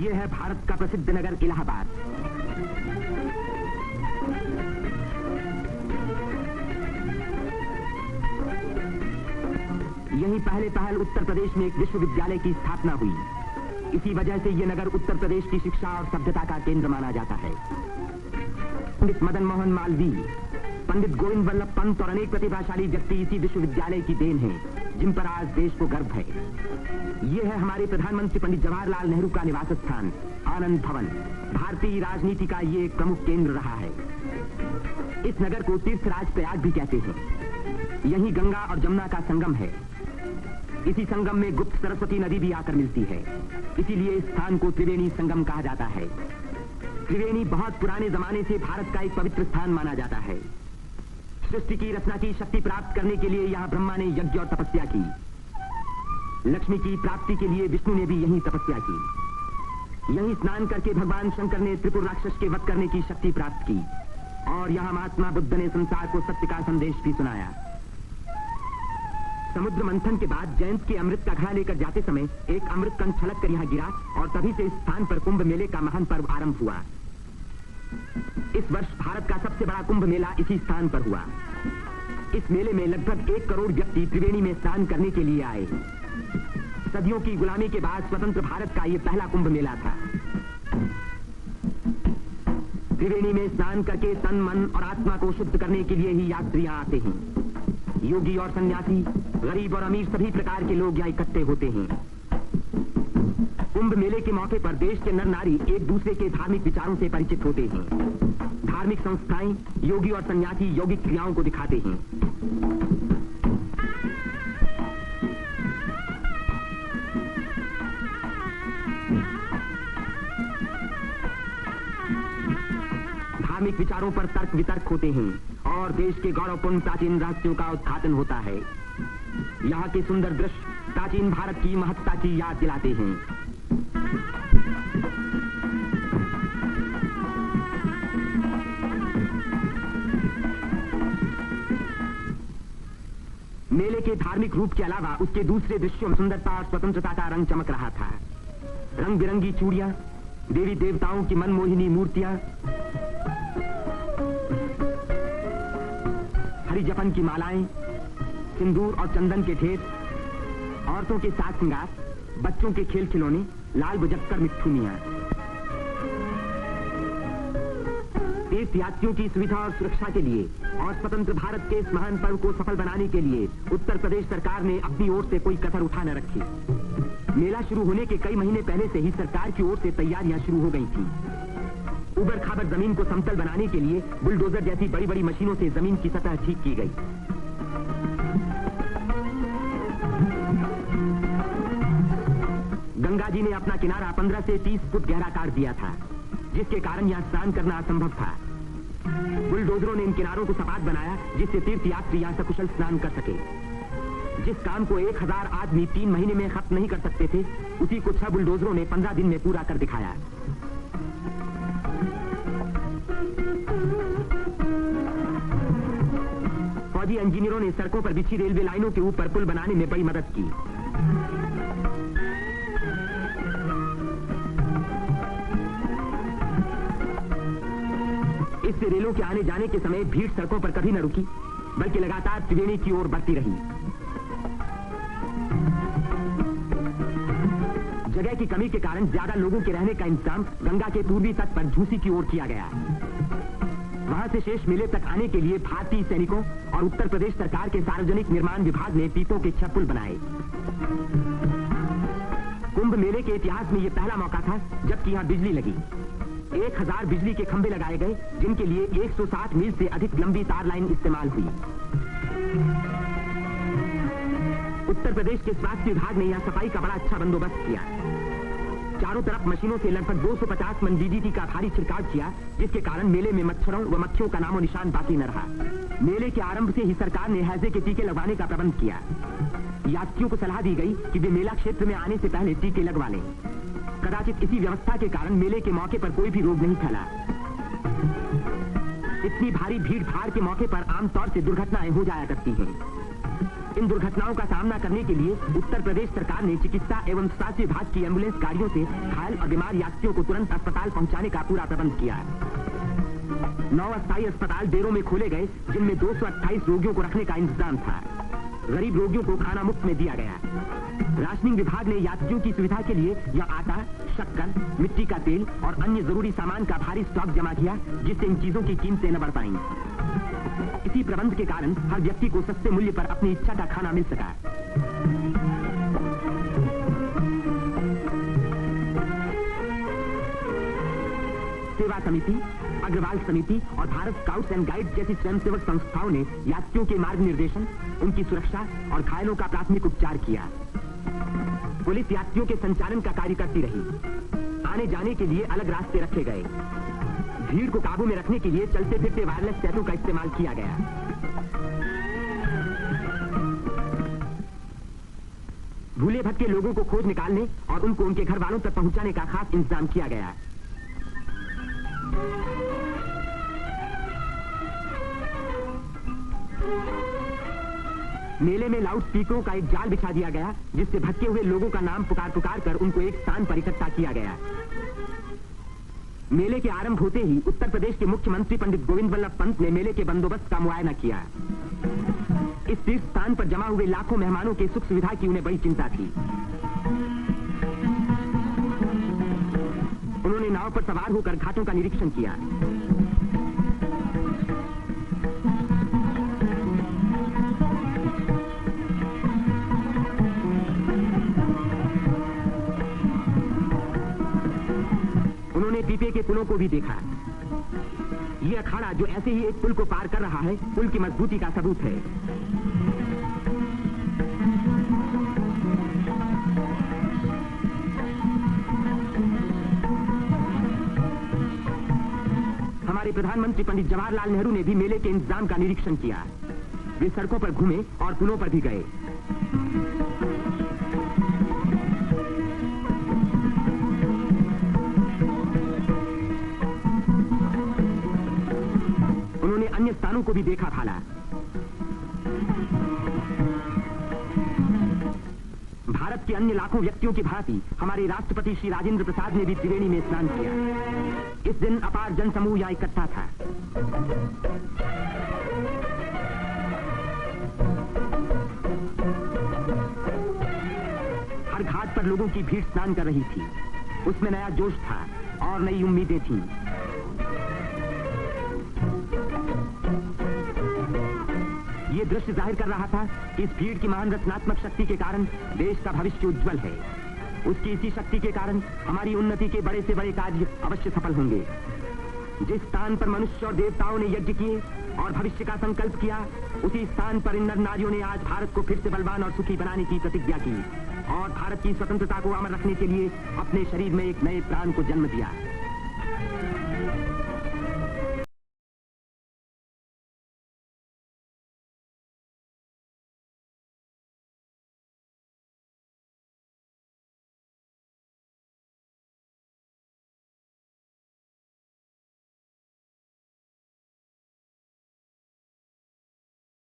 ये है भारत का प्रसिद्ध नगर इलाहाबाद। यही पहल उत्तर प्रदेश में एक विश्वविद्यालय की स्थापना हुई। इसी वजह से ये नगर उत्तर प्रदेश की शिक्षा और सभ्यता का केंद्र माना जाता है। पंडित मदन मोहन मालवीय, पंडित गोविंद वल्लभ पंत और अनेक प्रतिभाशाली व्यक्ति इसी विश्वविद्यालय की देन हैं, जिन पर आज देश को गर्व है। ये है हमारे प्रधानमंत्री पंडित जवाहरलाल नेहरू का निवास स्थान आनंद भवन। भारतीय राजनीति का ये एक प्रमुख केंद्र रहा है। इस नगर को तीर्थराज प्रयाग भी कहते हैं। यही गंगा और जमुना का संगम है। इसी संगम में गुप्त सरस्वती नदी भी आकर मिलती है। इसीलिए इस स्थान को त्रिवेणी संगम कहा जाता है। त्रिवेणी बहुत पुराने जमाने से भारत का एक पवित्र स्थान माना जाता है। सृष्टि की रचना की शक्ति प्राप्त करने के लिए यहाँ ब्रह्मा ने यज्ञ और तपस्या की। लक्ष्मी की प्राप्ति के लिए विष्णु ने भी यही तपस्या की। यही स्नान करके भगवान शंकर ने त्रिपुर राक्षस के वध करने की शक्ति प्राप्त की और यहाँ महात्मा बुद्ध ने संसार को सत्य का संदेश भी सुनाया। समुद्र मंथन के बाद जयंत के अमृत का घड़ा लेकर जाते समय एक अमृत कण छलक कर यहाँ गिरा और तभी से इस स्थान पर कुंभ मेले का महान पर्व आरंभ हुआ। इस वर्ष भारत का सबसे बड़ा कुंभ मेला इसी स्थान पर हुआ। इस मेले में लगभग 1 करोड़ व्यक्ति त्रिवेणी में स्नान करने के लिए आए। सदियों की गुलामी के बाद स्वतंत्र भारत का ये पहला कुंभ मेला था। त्रिवेणी में स्नान करके तन, मन और आत्मा को शुद्ध करने के लिए ही यात्री यहाँ आते हैं। योगी और सन्यासी, गरीब और अमीर सभी प्रकार के लोग यहाँ इकट्ठे होते हैं। कुंभ मेले के मौके पर देश के नर नारी एक दूसरे के धार्मिक विचारों से परिचित होते हैं। धार्मिक संस्थाएं योगी और सन्यासी यौगिक क्रियाओं को दिखाते हैं। धार्मिक विचारों पर तर्क वितर्क होते हैं और देश के गौरवपूर्ण प्राचीन रहस्यों का उद्घाटन होता है। यहाँ के सुंदर दृश्य प्राचीन भारत की महत्ता की याद दिलाते हैं। मेले के धार्मिक रूप के अलावा उसके दूसरे दृश्यों में सुंदरता और स्वतंत्रता का रंग चमक रहा था। रंग बिरंगी चूड़ियां, देवी देवताओं की मनमोहिनी मूर्तियां, हरी जपन की मालाएं, सिंदूर और चंदन के ढेर, औरतों के साज श्रृंगार, बच्चों के खेल खिलौने, लाल बुझक्कर मिठुनियां। तीर्थ यात्रियों की सुविधा और सुरक्षा के लिए और स्वतंत्र भारत के इस महान पर्व को सफल बनाने के लिए उत्तर प्रदेश सरकार ने अपनी ओर से कोई कसर उठा न रखी। मेला शुरू होने के कई महीने पहले से ही सरकार की ओर से तैयारियां शुरू हो गई थी। उबड़ खाबड़ जमीन को समतल बनाने के लिए बुलडोजर जैसी बड़ी बड़ी मशीनों से जमीन की सतह ठीक की गई। गंगा जी ने अपना किनारा 15 से 30 फुट गहरा काट दिया था, जिसके कारण यहाँ स्नान करना असंभव था। बुलडोजरों ने इन किनारों को सपाट बनाया जिससे तीर्थ यात्री यहाँ सकुशल स्नान कर सके। जिस काम को 1000 आदमी 3 महीने में खत्म नहीं कर सकते थे, उसी को 6 बुलडोजरों ने 15 दिन में पूरा कर दिखाया। फौजी इंजीनियरों ने सड़कों पर बिछी रेलवे लाइनों के ऊपर पुल बनाने में बड़ी मदद की। इससे रेलों के आने जाने के समय भीड़ सड़कों पर कभी न रुकी, बल्कि लगातार त्रिवेणी की ओर बढ़ती रही। जगह की कमी के कारण ज्यादा लोगों के रहने का इंतजाम गंगा के पूर्वी तट पर झूसी की ओर किया गया। वहां से शेष मेले तक आने के लिए भारतीय सैनिकों और उत्तर प्रदेश सरकार के सार्वजनिक निर्माण विभाग ने पीपों के 6 पुल बनाए। कुंभ मेले के इतिहास में यह पहला मौका था जबकि यहाँ बिजली लगी। 1000 बिजली के खंभे लगाए गए, जिनके लिए 160 मील से अधिक लंबी तार लाइन इस्तेमाल हुई। उत्तर प्रदेश के स्वास्थ्य विभाग ने यहाँ सफाई का बड़ा अच्छा बंदोबस्त किया। चारों तरफ मशीनों से लगभग 250 मन डीडीटी का भारी छिड़काव किया, जिसके कारण मेले में मच्छरों व मक्खियों का नामो निशान बाकी न रहा। मेले के आरंभ से ही सरकार ने हैजे के टीके लगवाने का प्रबंध किया। यात्रियों को सलाह दी गई कि वे मेला क्षेत्र में आने से पहले टीके लगवा लें। कदाचित इसी व्यवस्था के कारण मेले के मौके पर कोई भी रोग नहीं फैला। इतनी भारी भीड़ भाड़ के मौके पर आमतौर से दुर्घटनाएं हो जाया करती हैं। इन दुर्घटनाओं का सामना करने के लिए उत्तर प्रदेश सरकार ने चिकित्सा एवं स्वास्थ्य विभाग की एम्बुलेंस गाड़ियों से घायल और बीमार यात्रियों को तुरंत अस्पताल पहुंचाने का पूरा प्रबंध किया। 9 अस्थायी अस्पताल डेरों में खोले गए, जिनमें 228 रोगियों को रखने का इंतजाम था। गरीब रोगियों को खाना मुफ्त में दिया गया। राशनिंग विभाग ने यात्रियों की सुविधा के लिए यहां आटा, शक्कर, मिट्टी का तेल और अन्य जरूरी सामान का भारी स्टॉक जमा किया, जिससे इन चीजों की कीमतें न बढ़ पाईं। इसी प्रबंध के कारण हर व्यक्ति को सस्ते मूल्य पर अपनी इच्छा का खाना मिल सका। सेवा समिति, अग्रवाल समिति और भारत स्काउट्स एंड गाइड्स जैसी स्वयंसेवक संस्थाओं ने यात्रियों के मार्ग निर्देशन, उनकी सुरक्षा और घायलों का प्राथमिक उपचार किया। पुलिस यात्रियों के संचालन का कार्य करती रही। आने जाने के लिए अलग रास्ते रखे गए। भीड़ को काबू में रखने के लिए चलते फिरते वायरलेस सेटों का इस्तेमाल किया गया। भूले भटके लोगों को खोज निकालने और उनको उनके घर वालों तक पहुंचाने का खास इंतजाम किया गया। मेले में लाउड स्पीकरों का एक जाल बिछा दिया गया, जिससे भटके हुए लोगों का नाम पुकार पुकार कर उनको एक स्थान पर इकट्ठा किया गया। मेले के आरंभ होते ही उत्तर प्रदेश के मुख्यमंत्री पंडित गोविंद वल्लभ पंत ने मेले के बंदोबस्त का मुआयना किया। इस तीर्थ स्थान पर जमा हुए लाखों मेहमानों के सुख सुविधा की उन्हें बड़ी चिंता थी। उन्होंने नाव पर सवार होकर घाटों का निरीक्षण किया। उन्होंने पीपे के पुलों को भी देखा। यह अखाड़ा जो ऐसे ही एक पुल को पार कर रहा है, पुल की मजबूती का सबूत है। हमारे प्रधानमंत्री पंडित जवाहरलाल नेहरू ने भी मेले के इंतजाम का निरीक्षण किया। वे सड़कों पर घूमे और पुलों पर भी गए। उन्होंने अन्य स्थानों को भी देखा भाला। भारत के अन्य लाखों व्यक्तियों की भांति हमारे राष्ट्रपति श्री राजेंद्र प्रसाद ने भी त्रिवेणी में स्नान किया। इस दिन अपार जनसमूह यहां इकट्ठा था। हर घाट पर लोगों की भीड़ स्नान कर रही थी। उसमें नया जोश था और नई उम्मीदें थीं। ये दृश्य जाहिर कर रहा था कि इस भीड़ की महान रचनात्मक शक्ति के कारण देश का भविष्य उज्जवल है। उसकी इसी शक्ति के कारण हमारी उन्नति के बड़े से बड़े कार्य अवश्य सफल होंगे। जिस स्थान पर मनुष्य और देवताओं ने यज्ञ किए और भविष्य का संकल्प किया, उसी स्थान पर इन नर नारियों ने आज भारत को फिर से बलवान और सुखी बनाने की प्रतिज्ञा की और भारत की स्वतंत्रता को अमर रखने के लिए अपने शरीर में एक नए प्राण को जन्म दिया।